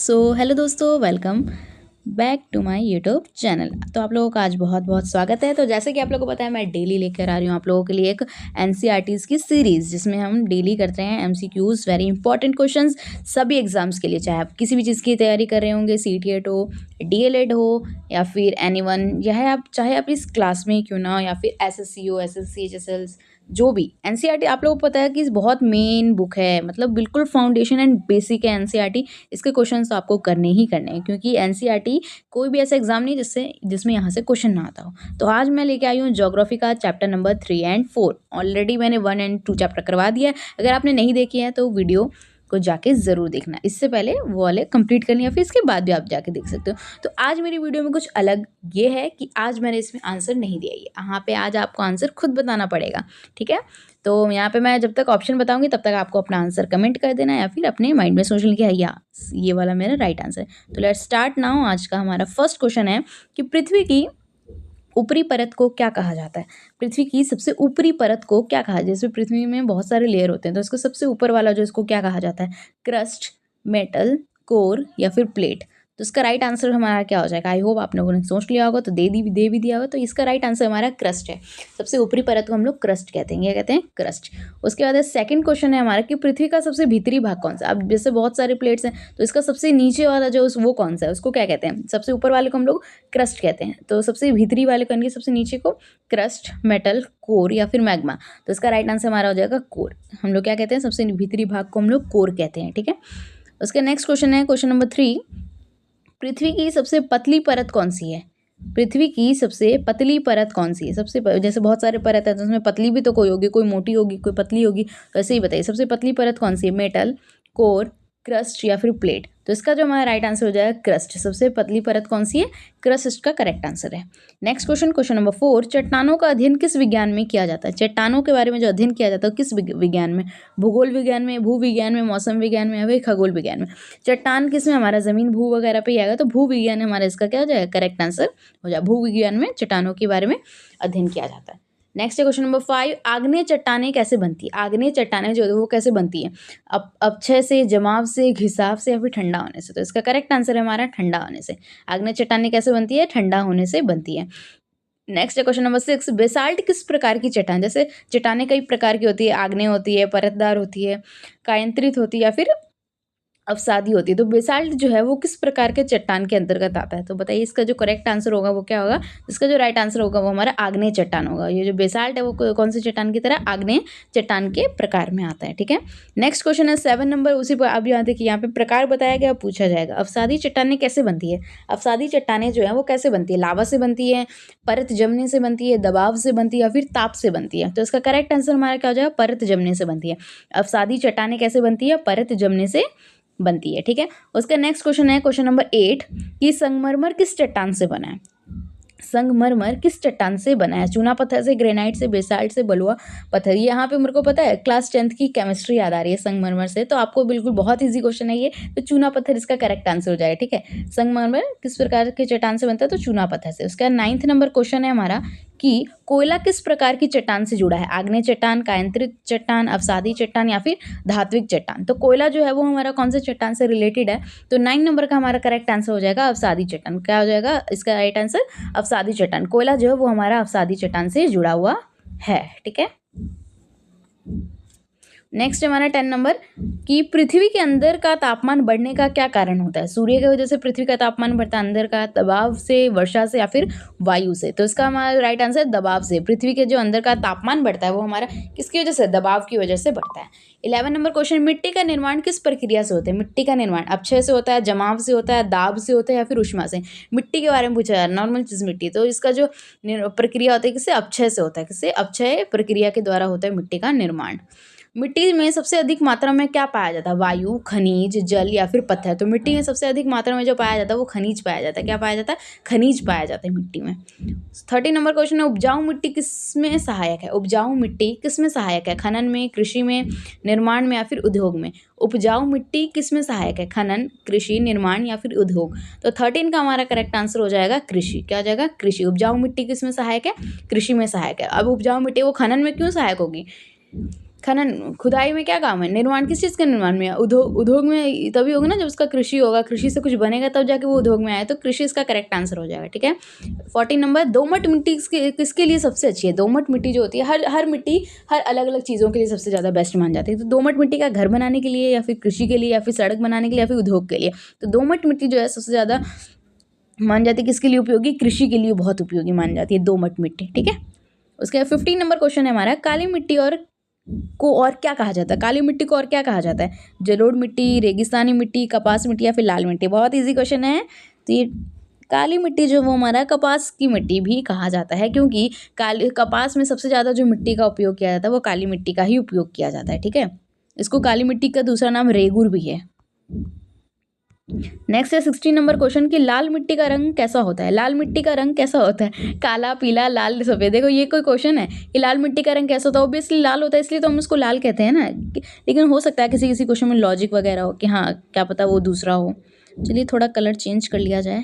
Hello दोस्तों, welcome back to my YouTube channel. तो आप लोगों का आज बहुत बहुत स्वागत है। तो जैसे कि आप लोगों को पता है, मैं डेली लेकर आ रही हूँ आप लोगों के लिए एक एनसीईआरटीज़ की सीरीज़, जिसमें हम डेली करते हैं एमसीक्यूज़, वेरी इंपॉर्टेंट क्वेश्चंस सभी एग्जाम्स के लिए। चाहे आप किसी भी चीज़ की तैयारी कर रहे होंगे, सीटीएट हो, डीएलएड हो या फिर एनीवन, यह आप चाहे आप इस क्लास में ही क्यों ना हो, या फिर एसएससी हो, एसएससी एचएसएल, जो भी एनसीईआरटी आप लोगों को पता है कि बहुत मेन बुक है, मतलब बिल्कुल फाउंडेशन एंड बेसिक है एनसीईआरटी। इसके क्वेश्चंस तो आपको करने ही करने हैं, क्योंकि एनसीईआरटी कोई भी ऐसा एग्जाम नहीं जिसमें यहाँ से क्वेश्चन ना आता हो। तो आज मैं लेके आई हूँ ज्योग्राफी का चैप्टर नंबर 3 एंड 4। ऑलरेडी मैंने 1 एंड 2 चैप्टर करवा दिया है। अगर आपने नहीं देखी है तो वीडियो को जाके ज़रूर देखना, इससे पहले वो वाले कंप्लीट करनी, या फिर इसके बाद भी आप जाके देख सकते हो। तो आज मेरी वीडियो में कुछ अलग ये है कि आज मैंने इसमें आंसर नहीं दिया है, यहाँ पे आज आपको आंसर खुद बताना पड़ेगा, ठीक है। तो यहाँ पे मैं जब तक ऑप्शन बताऊंगी तब तक आपको अपना आंसर कमेंट कर देना, या फिर अपने माइंड में सोच लिया या ये वाला मेरा राइट आंसर है। तो लेट्स स्टार्ट नाउ। आज का हमारा फर्स्ट क्वेश्चन है कि पृथ्वी की ऊपरी परत को क्या कहा जाता है। पृथ्वी की सबसे ऊपरी परत को क्या कहा, जैसे पृथ्वी में बहुत सारे लेयर होते हैं, तो इसको सबसे ऊपर वाला जो, इसको क्या कहा जाता है? क्रस्ट, मेटल, कोर या फिर प्लेट। तो इसका राइट आंसर हमारा क्या हो जाएगा? आई होप आप लोगों ने सोच लिया होगा, तो दे भी दिया होगा। तो इसका राइट आंसर हमारा क्रस्ट है। सबसे ऊपरी परत को हम लोग क्रस्ट कहते हैं, क्या कहते हैं? क्रस्ट। उसके बाद सेकंड क्वेश्चन है हमारा कि पृथ्वी का सबसे भीतरी भाग कौन सा। अब जैसे बहुत सारे प्लेट्स हैं, तो इसका सबसे नीचे वाला जो वो कौन सा है, उसको क्या कहते हैं? सबसे ऊपर वाले को हम लोग क्रस्ट कहते हैं, तो सबसे भीतरी वाले को, सबसे नीचे को क्रस्ट, मेटल, कोर या फिर मैग्मा। तो इसका राइट आंसर हमारा हो जाएगा कोर। हम लोग क्या कहते हैं? सबसे भीतरी भाग को हम लोग कोर कहते हैं, ठीक है। उसका नेक्स्ट क्वेश्चन है क्वेश्चन नंबर 3। पृथ्वी की सबसे पतली परत कौन सी है? पृथ्वी की सबसे पतली परत कौन सी है? जैसे बहुत सारे परत है, तो उसमें पतली भी तो कोई होगी, कोई मोटी होगी, कोई पतली होगी, तो ऐसे ही बताइए सबसे पतली परत कौन सी है? मेटल, कोर, क्रस्ट या फिर प्लेट। तो इसका जो हमारा राइट आंसर हो जाएगा क्रस्ट। सबसे पतली परत कौन सी है? क्रस्ट इसका करेक्ट आंसर है। Next question number 4। चट्टानों का अध्ययन किस विज्ञान में किया जाता है? चट्टानों के बारे में जो अध्ययन किया जाता है किस विज्ञान में? भूगोल विज्ञान में, भू विज्ञान में, मौसम विज्ञान में या फिर खगोल विज्ञान में? चट्टान किस में? हमारा जमीन भू वगैरह पे ही आएगा, तो भू विज्ञान हमारा इसका क्या हो जाएगा? करेक्ट आंसर हो जाएगा। भू विज्ञान में चट्टानों के बारे में अध्ययन किया जाता है। नेक्स्ट है क्वेश्चन नंबर 5। आग्नेय चट्टानें कैसे बनती है? आग्नेय चट्टानें जो है वो कैसे बनती है? अपक्षय से, जमाव से, घिसाव से या फिर ठंडा होने से? तो इसका करेक्ट आंसर है हमारा ठंडा होने से। आग्नेय चट्टानें कैसे बनती है? ठंडा होने से बनती है। नेक्स्ट है क्वेश्चन नंबर 6। बेसाल्ट किस प्रकार की चट्टान, जैसे चट्टानें कई प्रकार की होती है, आग्नेय होती है, परतदार होती है, कायांतरित होती है या फिर अवसादी होती है। तो बेसाल्ट जो है वो किस प्रकार के चट्टान के अंतर्गत आता है? तो बताइए इसका जो करेक्ट आंसर होगा वो क्या होगा? इसका जो राइट आंसर होगा वो हमारा आग्नेय चट्टान होगा। ये जो बेसाल्ट है वो कौन सी चट्टान की तरह? आग्नेय चट्टान के प्रकार में आता है, ठीक है। नेक्स्ट क्वेश्चन है 7 नंबर। उसी पर अब यहाँ देखिए, यहाँ पे प्रकार बताया गया, पूछा जाएगा अवसादी चट्टानें कैसे बनती है। अवसादी चट्टानें जो है वो कैसे बनती है? लावा से बनती है, परत जमने से बनती है, दबाव से बनती है या फिर ताप से बनती है? तो इसका करेक्ट आंसर हमारा क्या हो जाएगा? परत जमने से बनती है। अवसादी चट्टानें कैसे बनती है? परत जमने से बनती है, ठीक है। उसका नेक्स्ट क्वेश्चन है क्वेश्चन नंबर 8 कि संगमरमर किस चट्टान से बना है? संगमरमर किस चट्टान से बना है? चूना पत्थर से, ग्रेनाइट से, बेसाल्ट से, बलुआ पत्थर। यहाँ पे मेरे को पता है क्लास 10th की केमिस्ट्री याद आ रही है संगमरमर से, तो आपको बिल्कुल बहुत इजी क्वेश्चन है ये। तो चूना पत्थर इसका करेक्ट आंसर हो जाएगा, ठीक है। संगमरमर किस प्रकार के चट्टान से बनता है? तो चूना पत्थर से। उसका 9th नंबर क्वेश्चन है हमारा कि कोयला किस प्रकार की चट्टान से जुड़ा है? आग्नेय चट्टान, कायांतरित चट्टान, अवसादी चट्टान या फिर धात्विक चट्टान? तो कोयला जो है वो हमारा कौन से चट्टान से रिलेटेड है? तो 9 नंबर का हमारा करेक्ट आंसर हो जाएगा अवसादी चट्टान। क्या हो जाएगा इसका राइट आंसर? अवसादी चट्टान। कोयला जो है वो हमारा अवसादी चट्टान से जुड़ा हुआ है, ठीक है। नेक्स्ट हमारा 10 नंबर कि पृथ्वी के अंदर का तापमान बढ़ने का क्या कारण होता है? सूर्य की वजह से पृथ्वी का तापमान बढ़ता है, अंदर का दबाव से, वर्षा से या फिर वायु से? तो इसका हमारा राइट आंसर दबाव से। पृथ्वी के जो अंदर का तापमान बढ़ता है वो हमारा किसकी वजह से? दबाव की वजह से बढ़ता है। 11 नंबर क्वेश्चन। मिट्टी का निर्माण किस प्रक्रिया से होता है? मिट्टी का निर्माण अपक्षय से होता है, जमाव से होता है, दाब से होता है या फिर ऊष्मा से? मिट्टी के बारे में पूछा है, नॉर्मल चीज मिट्टी, तो इसका जो प्रक्रिया होता है किससे? अपक्षय से होता है। किससे? अपक्षय प्रक्रिया के द्वारा होता है मिट्टी का निर्माण। मिट्टी में सबसे अधिक मात्रा में क्या पाया जाता है? वायु, खनिज, जल या फिर पत्थर? तो मिट्टी में सबसे अधिक मात्रा में जो पाया जाता है वो खनिज पाया जाता है। क्या पाया जाता है? खनिज पाया जाता है मिट्टी में। 30 नंबर क्वेश्चन है उपजाऊ मिट्टी किसमें सहायक है? उपजाऊ मिट्टी किसमें सहायक है? खनन में, कृषि में, निर्माण में या फिर उद्योग में? उपजाऊ मिट्टी किसमें सहायक है? खनन, कृषि, निर्माण या फिर उद्योग? तो 13 का हमारा करेक्ट आंसर हो जाएगा कृषि। क्या हो जाएगा? कृषि। उपजाऊ मिट्टी किसमें सहायक है? कृषि में सहायक है। अब उपजाऊ मिट्टी वो खनन में क्यों सहायक होगी? खनन खुदाई में क्या काम है? निर्माण किस चीज़ का निर्माण में? उद्योग में तभी होगा ना जब उसका कृषि होगा, कृषि से कुछ बनेगा तब जाके वो उद्योग में आए, तो कृषि इसका करेक्ट आंसर हो जाएगा। ठीक है। 14 नंबर, दोमट मिट्टी किसके लिए सबसे अच्छी है? दोमट मिट्टी जो होती है, हर मिट्टी हर अलग अलग चीज़ों के लिए सबसे ज़्यादा बेस्ट मान जाती है। तो दोमट मिट्टी का घर बनाने के लिए, या फिर कृषि के लिए, या फिर सड़क बनाने के लिए, या फिर उद्योग के लिए। तो दोमट मिट्टी जो है सबसे ज़्यादा मान जाती है किसके लिए उपयोगी? कृषि के लिए बहुत उपयोगी मान जाती है दोमट मिट्टी। ठीक है। उसके बाद 15 नंबर क्वेश्चन है हमारा, काली मिट्टी को और क्या कहा जाता है? काली मिट्टी को और क्या कहा जाता है? जलोढ़ मिट्टी, रेगिस्तानी मिट्टी, कपास मिट्टी, या फिर लाल मिट्टी। बहुत इजी क्वेश्चन है। तो ये काली मिट्टी जो वो हमारा कपास की मिट्टी भी कहा जाता है, क्योंकि काली कपास में सबसे ज़्यादा जो मिट्टी का उपयोग किया जाता है वो काली मिट्टी का ही उपयोग किया जाता है। ठीक है। इसको काली मिट्टी का दूसरा नाम रेगुर भी है। नेक्स्ट है 16 नंबर क्वेश्चन कि लाल मिट्टी का रंग कैसा होता है? लाल मिट्टी का रंग कैसा होता है? काला, पीला, लाल, सफेद। देखो ये कोई क्वेश्चन है कि लाल मिट्टी का रंग कैसा होता है? ऑब्वियसली लाल होता है, इसलिए तो हम उसको लाल कहते हैं ना। लेकिन हो सकता है किसी किसी क्वेश्चन में लॉजिक वगैरह हो कि हाँ क्या पता वो दूसरा हो। चलिए थोड़ा कलर चेंज कर लिया जाए,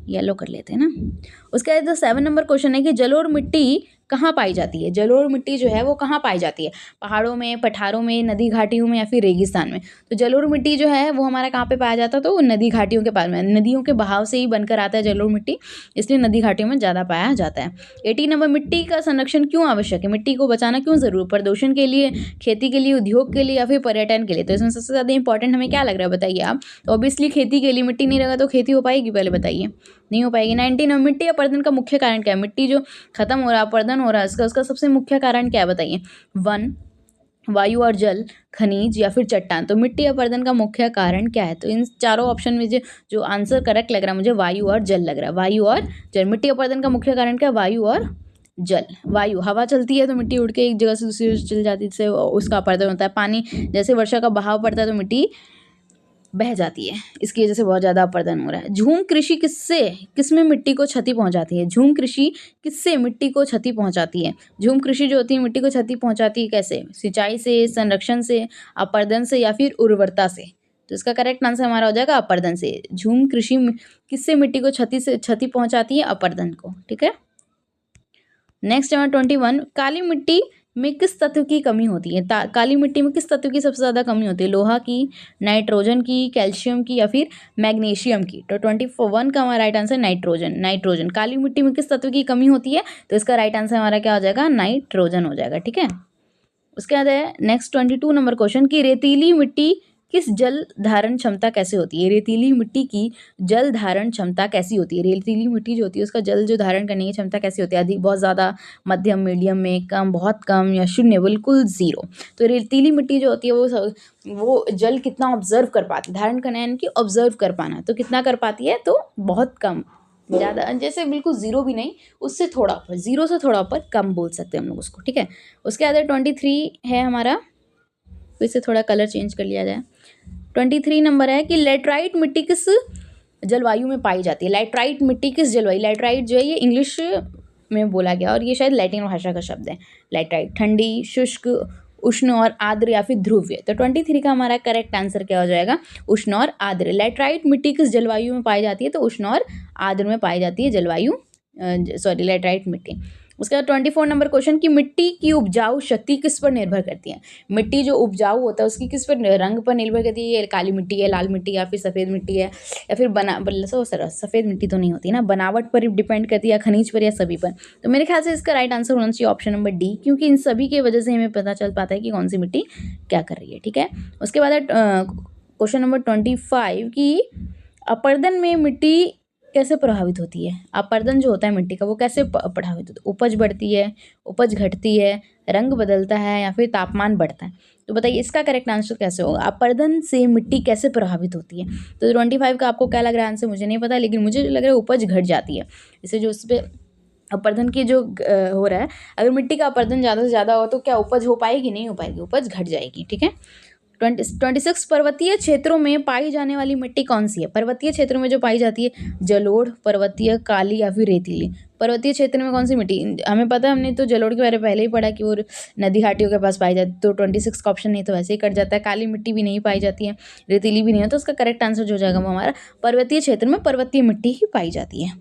येलो कर लेते हैं ना। उसके बाद जो 7 नंबर क्वेश्चन है कि जलोढ़ मिट्टी कहाँ पाई जाती है? जलोढ़ मिट्टी जो है वो कहाँ पाई जाती है? पहाड़ों में, पठारों में, नदी घाटियों में, या फिर रेगिस्तान में। तो जलोढ़ मिट्टी जो है वो हमारा कहाँ पे पाया जाता है? तो नदी घाटियों के पास में, नदियों के बहाव से ही बनकर आता है जलोढ़ मिट्टी, इसलिए नदी घाटियों में ज़्यादा पाया जाता है। 18 नंबर, मिट्टी का संरक्षण क्यों आवश्यक है? मिट्टी को बचाना क्यों जरूरी? प्रदूषण के लिए, खेती के लिए, उद्योग के लिए, या फिर पर्यटन के लिए? तो इसमें सबसे ज़्यादा इंपॉर्टेंट हमें क्या लग रहा है बताइए आप? तो ऑब्वियसली खेती के लिए। मिट्टी नहीं रहेगा तो खेती हो पाएगी? पहले बताइए, नहीं हो पाएगी। 19 नंबर, मिट्टी अपरदन का मुख्य कारण क्या है? मिट्टी जो खत्म हो रहा है, अपरदन हो रहा है, उसका सबसे मुख्य कारण क्या है बताइए? वन, वायु और जल, खनिज, या फिर चट्टान। तो मिट्टी अपरदन का मुख्य कारण क्या है? तो इन चारों ऑप्शन में जो आंसर करेक्ट लग रहा है मुझे, वायु और जल लग रहा है। वायु और जल। मिट्टी अपरदन का मुख्य कारण क्या है? वायु और जल। वायु, हवा चलती है तो मिट्टी उड़ के एक जगह से दूसरी जगह चल जाती है, जिससे उसका अपरदन होता है। पानी, जैसे वर्षा का बहाव पड़ता है तो मिट्टी बह जाती है, इसकी वजह से बहुत ज़्यादा अपरदन हो रहा है। झूम कृषि किसमें मिट्टी को क्षति पहुंचाती है? झूम कृषि किससे मिट्टी को क्षति पहुंचाती है? झूम कृषि जो होती है मिट्टी को क्षति पहुंचाती है कैसे? सिंचाई से, संरक्षण से, अपरदन से, या फिर उर्वरता से? तो इसका करेक्ट आंसर हमारा हो जाएगा अपरदन से। झूम कृषि किससे मिट्टी को क्षति पहुंचाती है? अपरदन को। ठीक है। नेक्स्ट है 21, काली मिट्टी में किस तत्व की कमी होती है? काली मिट्टी में किस तत्व की सबसे ज़्यादा कमी होती है? लोहा की, नाइट्रोजन की, कैल्शियम की, या फिर मैग्नीशियम की? तो 21 का हमारा राइट आंसर नाइट्रोजन। काली मिट्टी में किस तत्व की कमी होती है? तो इसका राइट आंसर हमारा क्या हो जाएगा? नाइट्रोजन हो जाएगा। ठीक है। उसके बाद है नेक्स्ट 22 नंबर क्वेश्चन कि रेतीली मिट्टी किस जल धारण क्षमता कैसे होती है? रेतीली मिट्टी की जल धारण क्षमता कैसी होती है? रेतीली मिट्टी जो होती है उसका जल जो धारण करने की क्षमता कैसी होती है? अधिक, बहुत ज़्यादा, मध्यम, मीडियम में, कम, बहुत कम, या शून्य, बिल्कुल जीरो? तो रेतीली मिट्टी जो होती है वो जल कितना ऑब्जर्व कर पाती है? धारण करना यानी कि ऑब्जर्व कर पाना, तो कितना कर पाती है? तो बहुत कम, ज़्यादा, जैसे बिल्कुल जीरो भी नहीं, उससे थोड़ा ऊपर, जीरो से थोड़ा ऊपर, कम बोल सकते हैं हम लोग उसको। ठीक है। उसके बाद 23 है हमारा, फिर से थोड़ा कलर चेंज कर लिया जाए। 23 नंबर है कि लेटराइट मिट्टी किस जलवायु में पाई जाती है? लेटराइट मिट्टी किस जलवायु? लेटराइट जो है ये इंग्लिश में बोला गया और ये शायद लैटिन भाषा का शब्द है। लेटराइट ठंडी, शुष्क, उष्ण और आर्द्र, या फिर ध्रुवीय। तो 23 का हमारा करेक्ट आंसर क्या हो जाएगा? उष्ण और आर्द्र। लेटराइट मिट्टी किस जलवायु में पाई जाती है? तो उष्ण और आर्द्र में पाई जाती है जलवायु, लेटराइट मिट्टी। उसके बाद 24 नंबर क्वेश्चन कि मिट्टी की उपजाऊ शक्ति किस पर निर्भर करती है? मिट्टी जो उपजाऊ होता है उसकी किस पर, रंग पर निर्भर करती है? ये काली मिट्टी है, लाल मिट्टी, या फिर सफ़ेद मिट्टी है, या फिर सफ़ेद मिट्टी तो नहीं होती ना, बनावट पर डिपेंड करती है, या खनिज पर, या सभी पर? तो मेरे ख्याल से इसका राइट आंसर होना चाहिए ऑप्शन नंबर डी, क्योंकि इन सभी की वजह से हमें पता चल पाता है कि कौन सी मिट्टी क्या कर रही है। ठीक है। उसके बाद क्वेश्चन नंबर 25 की अपरदन में मिट्टी कैसे प्रभावित होती है? अपरदन जो होता है मिट्टी का वो कैसे प्रभावित होता है? उपज बढ़ती है, उपज घटती है, रंग बदलता है, या फिर तापमान बढ़ता है? तो बताइए इसका करेक्ट आंसर कैसे होगा? अपरदन से मिट्टी कैसे प्रभावित होती है? तो 25 का आपको क्या लग रहा है आंसर? मुझे नहीं पता, लेकिन मुझे लग रहा है उपज घट जाती है। इससे जो उस पर अपरदन की जो हो रहा है, अगर मिट्टी का अपरदन ज़्यादा से ज़्यादा हो तो क्या उपज हो पाएगी? नहीं हो पाएगी, उपज घट जाएगी। ठीक है। 26 पर्वतीय क्षेत्रों में पाई जाने वाली मिट्टी कौन सी है? पर्वतीय क्षेत्रों में जो पाई जाती है, जलोढ़, पर्वतीय, काली, या फिर रेतीली? पर्वतीय क्षेत्र में कौन सी मिट्टी? हमें पता है, हमने तो जलोढ़ के बारे में पहले ही पढ़ा कि वो नदी घाटियों के पास पाई जाती है, तो 26 का ऑप्शन नहीं तो वैसे ही कट जाता है। काली मिट्टी भी नहीं पाई जाती है, रेतीली भी नहीं है, तो उसका करेक्ट आंसर जो हो जाएगा वो हमारा पर्वतीय क्षेत्र में पर्वतीय मिट्टी ही पाई जाती है।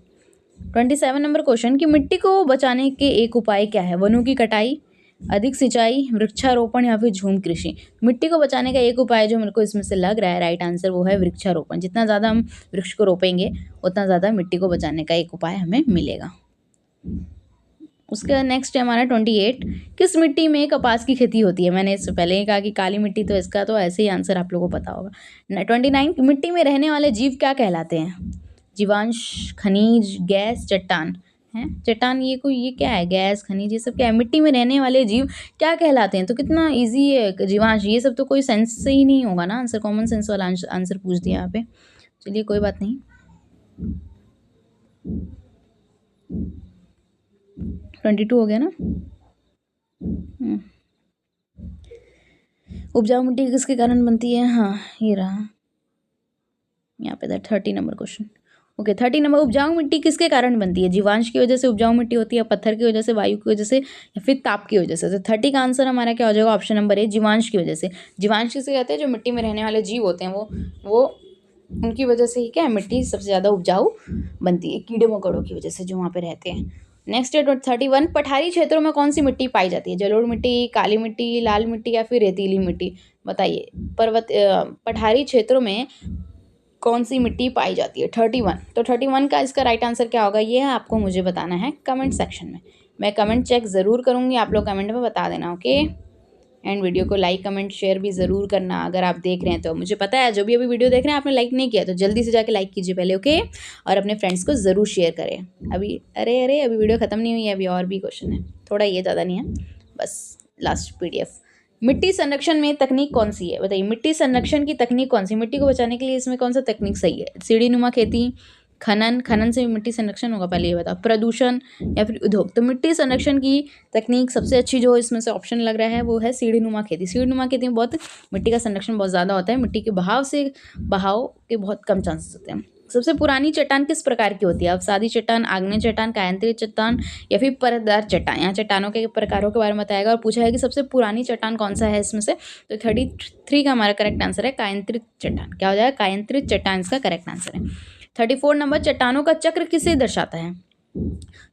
27 नंबर क्वेश्चन कि मिट्टी को बचाने के एक उपाय क्या है? वनों की कटाई, अधिक सिंचाई, वृक्षारोपण या फिर झूम कृषि। मिट्टी को बचाने का एक उपाय जो मेरे को इसमें से लग रहा है राइट आंसर वो है वृक्षारोपण। जितना ज़्यादा हम वृक्ष को रोपेंगे उतना ज़्यादा मिट्टी को बचाने का एक उपाय हमें मिलेगा। उसके नेक्स्ट है हमारा 28, किस मिट्टी में कपास की खेती होती है। मैंने इससे पहले ही कहा कि काली मिट्टी, तो इसका तो ऐसे ही आंसर आप लोगों को पता होगा। 29, मिट्टी में रहने वाले जीव क्या कहलाते हैं। जीवांश, खनिज, गैस, चट्टान है। चट्टान ये क्या है, गैस, खनिज, ये सब क्या है। मिट्टी में रहने वाले जीव क्या कहलाते हैं, तो कितना ईजी है। जीवांश, ये सब तो कोई सेंस से ही नहीं होगा ना आंसर, कॉमन सेंस वाला आंसर पूछ दिया यहाँ पे। चलिए कोई बात नहीं। 22 हो गया ना। उपजाऊ मिट्टी किसके कारण बनती है। हाँ ये रहा, यहाँ पे 30 नंबर क्वेश्चन। ओके 30 नंबर, उपजाऊ मिट्टी किसके कारण बनती है। जीवांश की वजह से उपजाऊ मिट्टी होती है, पत्थर की वजह से, वायु की वजह से, या फिर ताप की वजह से। तो 30 का आंसर हमारा क्या हो जाएगा, ऑप्शन नंबर ए, जीवांश की वजह से। जीवांश किसे कहते हैं, जो मिट्टी में रहने वाले जीव होते हैं वो उनकी वजह से ही क्या है, मिट्टी सबसे ज़्यादा उपजाऊ बनती है, कीड़े मकोड़ों की वजह से जो वहाँ पे रहते हैं। नेक्स्ट है 31, पठारी क्षेत्रों में कौन सी मिट्टी पाई जाती है। जलोढ़ मिट्टी, काली मिट्टी, लाल मिट्टी या फिर रेतीली मिट्टी। बताइए, पठारी क्षेत्रों में कौन सी मिट्टी पाई जाती है। 31, तो 31 का इसका राइट आंसर क्या होगा, ये आपको मुझे बताना है कमेंट सेक्शन में। मैं कमेंट चेक ज़रूर करूँगी, आप लोग कमेंट में बता देना। ओके, एंड वीडियो को लाइक, कमेंट, शेयर भी ज़रूर करना अगर आप देख रहे हैं तो। मुझे पता है जो भी अभी वीडियो देख रहे हैं आपने लाइक नहीं किया, तो जल्दी से जाके लाइक कीजिए पहले। ओके, और अपने फ्रेंड्स को ज़रूर शेयर करें। अभी अभी वीडियो ख़त्म नहीं हुई है, अभी और भी क्वेश्चन है, थोड़ा ये ज़्यादा नहीं है, बस लास्ट PDF। मिट्टी संरक्षण में तकनीक कौन सी है। बताइए, मिट्टी संरक्षण की तकनीक कौन सी, मिट्टी को बचाने के लिए इसमें कौन सा तकनीक सही है। सीढ़ी नुमा खेती, खनन से मिट्टी संरक्षण होगा, पहले ये बताओ, प्रदूषण या फिर उद्योग। तो मिट्टी संरक्षण की तकनीक सबसे अच्छी जो इसमें से ऑप्शन लग रहा है वो है सीढ़ी नुमा खेती। सीढ़ी नुमा खेती में बहुत मिट्टी का संरक्षण बहुत ज़्यादा होता है, मिट्टी के बहाव के बहुत कम चांसेस होते हैं। सबसे पुरानी चट्टान किस प्रकार की होती है। अवसादी चट्टान, आग्नेय चट्टान, कायांतरित चट्टान या फिर परतदार चट्टान। यहाँ चट्टानों के प्रकारों के बारे में बताएगा और पूछा है कि सबसे पुरानी चट्टान कौन सा है इसमें से। तो 33 का हमारा करेक्ट आंसर है कायांतरित चट्टान। क्या हो जाएगा, कायांतरित चट्टान इसका करेक्ट आंसर है। 34 नंबर, चट्टानों का चक्र किसे दर्शाता है।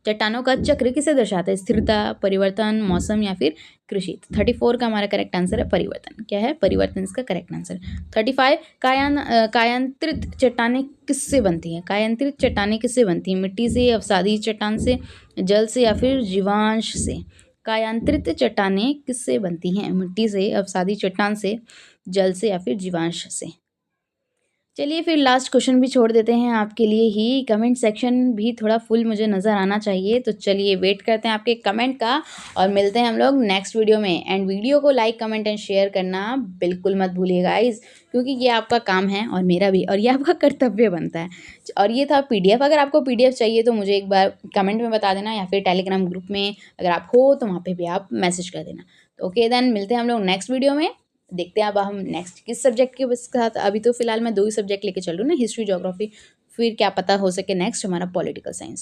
चट्टानों का चक्र किसे दर्शाता है। स्थिरता, परिवर्तन, मौसम या फिर कृषि। 34 का हमारा करेक्ट आंसर है परिवर्तन। क्या है, परिवर्तन इसका करेक्ट आंसर। 35, कायांतरित चट्टानें किससे बनती हैं। कायांतरित चट्टानें किससे बनती हैं। मिट्टी से, अवसादी चट्टान से, जल से या फिर जीवांश से। कायांतरित चट्टानें किससे बनती हैं। मिट्टी से, अवसादी चट्टान से, जल से या फिर जीवांश से। चलिए फिर लास्ट क्वेश्चन भी छोड़ देते हैं आपके लिए ही। कमेंट सेक्शन भी थोड़ा फुल मुझे नज़र आना चाहिए, तो चलिए वेट करते हैं आपके कमेंट का और मिलते हैं हम लोग नेक्स्ट वीडियो में। एंड वीडियो को लाइक, कमेंट एंड शेयर करना बिल्कुल मत भूलिएगा गाइस, क्योंकि ये आपका काम है और मेरा भी, और ये आपका कर्तव्य बनता है। और ये था PDF। अगर आपको PDF चाहिए तो मुझे एक बार कमेंट में बता देना, या फिर टेलीग्राम ग्रुप में अगर आप हो तो वहाँ पर भी आप मैसेज कर देना। तो ओके देन, मिलते हैं हम लोग नेक्स्ट वीडियो में। देखते हैं अब हम नेक्स्ट किस सब्जेक्ट के साथ। अभी तो फिलहाल मैं 2 ही सब्जेक्ट लेके चल रही हूँ ना, हिस्ट्री, ज्योग्राफी, फिर क्या पता हो सके नेक्स्ट हमारा पॉलिटिकल साइंस।